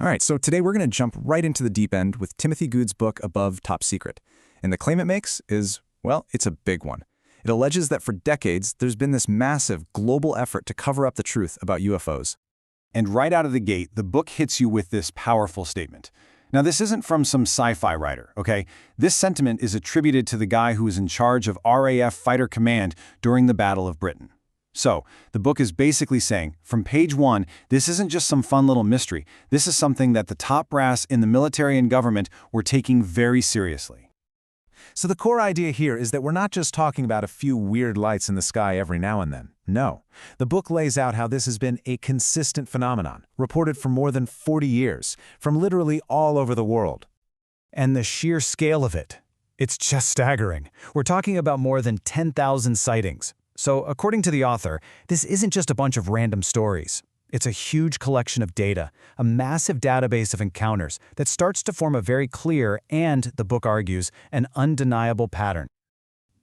All right, so today we're going to jump right into the deep end with Timothy Good's book Above Top Secret. And the claim it makes is, well, it's a big one. It alleges that for decades, there's been this massive global effort to cover up the truth about UFOs. And right out of the gate, the book hits you with this powerful statement. Now, this isn't from some sci-fi writer, okay? This sentiment is attributed to the guy who was in charge of RAF Fighter Command during the Battle of Britain. So, the book is basically saying, from page 1, this isn't just some fun little mystery. This is something that the top brass in the military and government were taking very seriously. So the core idea here is that we're not just talking about a few weird lights in the sky every now and then. No. The book lays out how this has been a consistent phenomenon, reported for more than 40 years, from literally all over the world. And the sheer scale of it, it's just staggering. We're talking about more than 10,000 sightings. So, according to the author, this isn't just a bunch of random stories. It's a huge collection of data, a massive database of encounters that starts to form a very clear and, the book argues, an undeniable pattern.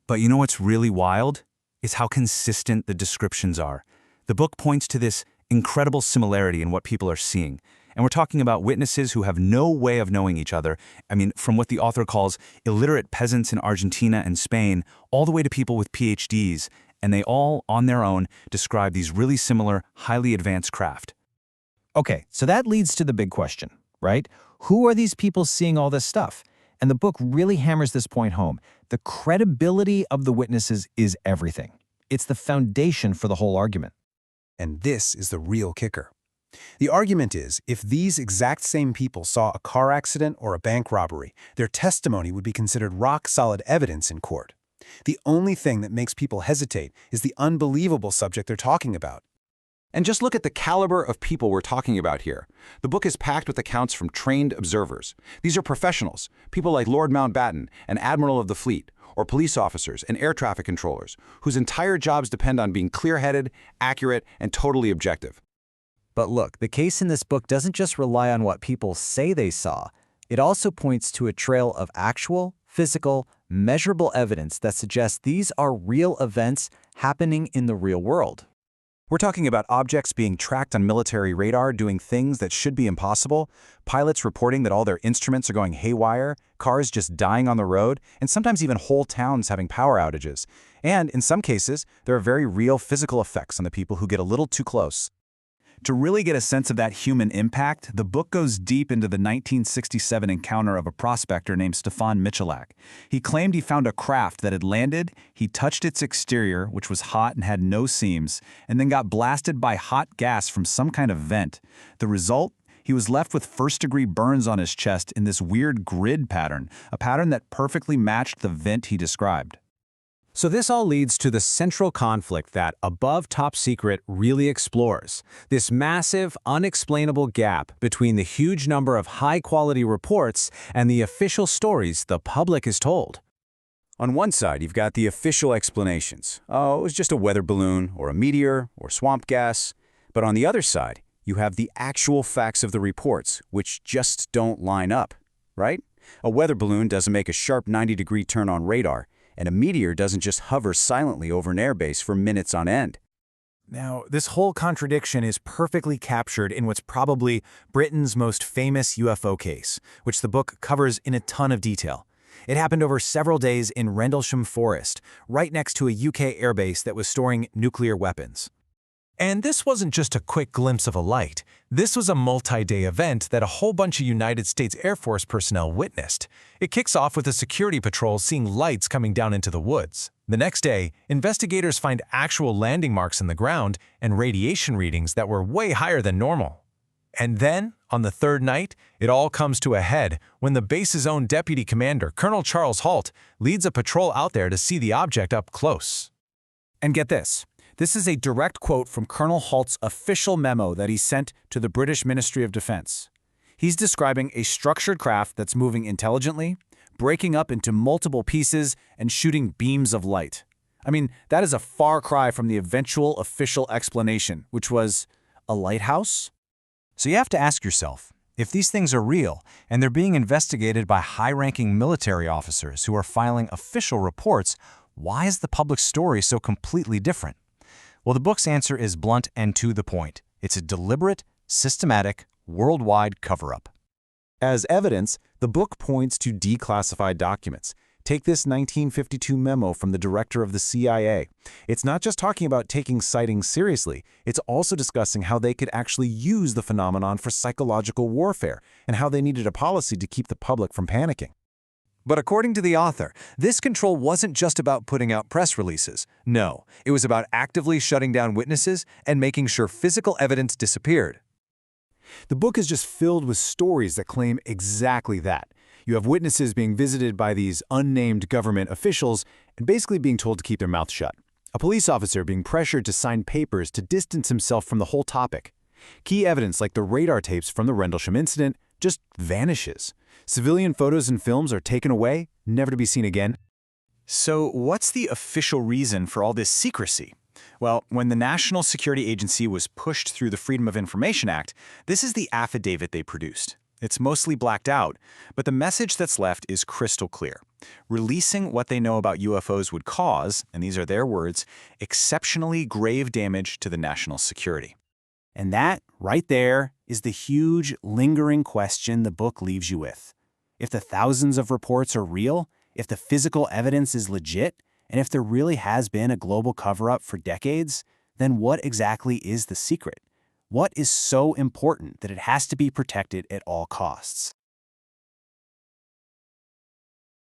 But you know what's really wild? Is how consistent the descriptions are. The book points to this incredible similarity in what people are seeing. And we're talking about witnesses who have no way of knowing each other. I mean, from what the author calls illiterate peasants in Argentina and Spain, all the way to people with PhDs. And they all, on their own, describe these really similar, highly advanced craft. Okay, so that leads to the big question, right? Who are these people seeing all this stuff? And the book really hammers this point home. The credibility of the witnesses is everything. It's the foundation for the whole argument. And this is the real kicker. The argument is, if these exact same people saw a car accident or a bank robbery, their testimony would be considered rock-solid evidence in court. The only thing that makes people hesitate is the unbelievable subject they're talking about. And just look at the caliber of people we're talking about here. The book is packed with accounts from trained observers. These are professionals, people like Lord Mountbatten, an admiral of the fleet, or police officers and air traffic controllers, whose entire jobs depend on being clear-headed, accurate, and totally objective. But look, the case in this book doesn't just rely on what people say they saw. It also points to a trail of actual, physical, measurable evidence that suggests these are real events happening in the real world. We're talking about objects being tracked on military radar doing things that should be impossible, pilots reporting that all their instruments are going haywire, cars just dying on the road, and sometimes even whole towns having power outages. And in some cases, there are very real physical effects on the people who get a little too close. To really get a sense of that human impact, the book goes deep into the 1967 encounter of a prospector named Stefan Michalak. He claimed he found a craft that had landed, he touched its exterior, which was hot and had no seams, and then got blasted by hot gas from some kind of vent. The result? He was left with first-degree burns on his chest in this weird grid pattern, a pattern that perfectly matched the vent he described. So this all leads to the central conflict that Above Top Secret really explores, this massive, unexplainable gap between the huge number of high-quality reports and the official stories the public is told. On one side, you've got the official explanations. Oh, it was just a weather balloon, or a meteor, or swamp gas. But on the other side, you have the actual facts of the reports, which just don't line up, right? A weather balloon doesn't make a sharp 90-degree turn on radar, and a meteor doesn't just hover silently over an airbase for minutes on end. Now, this whole contradiction is perfectly captured in what's probably Britain's most famous UFO case, which the book covers in a ton of detail. It happened over several days in Rendlesham Forest, right next to a UK airbase that was storing nuclear weapons. And this wasn't just a quick glimpse of a light. This was a multi-day event that a whole bunch of United States Air Force personnel witnessed. It kicks off with a security patrol seeing lights coming down into the woods. The next day, investigators find actual landing marks in the ground and radiation readings that were way higher than normal. And then, on the third night, it all comes to a head when the base's own deputy commander, Colonel Charles Halt, leads a patrol out there to see the object up close. And get this. This is a direct quote from Colonel Halt's official memo that he sent to the British Ministry of Defense. He's describing a structured craft that's moving intelligently, breaking up into multiple pieces, and shooting beams of light. I mean, that is a far cry from the eventual official explanation, which was a lighthouse? So you have to ask yourself, if these things are real, and they're being investigated by high-ranking military officers who are filing official reports, why is the public story so completely different? Well, the book's answer is blunt and to the point. It's a deliberate, systematic, worldwide cover-up. As evidence, the book points to declassified documents. Take this 1952 memo from the director of the CIA. It's not just talking about taking sightings seriously, it's also discussing how they could actually use the phenomenon for psychological warfare and how they needed a policy to keep the public from panicking. But according to the author, this control wasn't just about putting out press releases. No, it was about actively shutting down witnesses and making sure physical evidence disappeared. The book is just filled with stories that claim exactly that. You have witnesses being visited by these unnamed government officials and basically being told to keep their mouth shut. A police officer being pressured to sign papers to distance himself from the whole topic. Key evidence like the radar tapes from the Rendlesham incident just vanishes. Civilian photos and films are taken away, never to be seen again. So what's the official reason for all this secrecy? Well, when the National Security Agency was pushed through the Freedom of Information Act, this is the affidavit they produced. It's mostly blacked out, but the message that's left is crystal clear. Releasing what they know about UFOs would cause, and these are their words, exceptionally grave damage to the national security. And that, right there, is the huge, lingering question the book leaves you with. If the thousands of reports are real, if the physical evidence is legit, and if there really has been a global cover-up for decades, then what exactly is the secret? What is so important that it has to be protected at all costs?